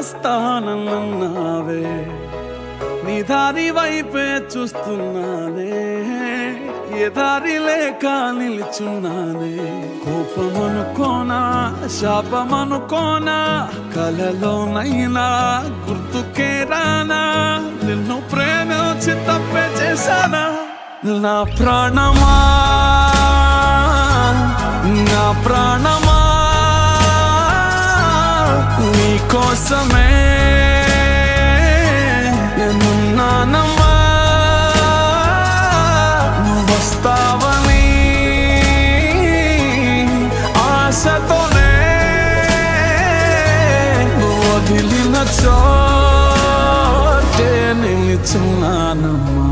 వస్తానన్నావే, నీ దారి వైపే చూస్తున్నానే, ఏ దారి లేక నిల్చున్నానే. కోపమనుకోనా శాపమనుకోనా, కలలోనైనా గుర్తుకే రానా, నిన్ను ప్రేమించి తప్పే చేశానా. నా ప్రాణమా నా ప్రాణమా నీ కోసమే నేనున్నానమ్మా, నువ్వు వస్తావని ఆశతోనే నువ్వు వదిలిన చోటే నిలుచున్నానమ్మా.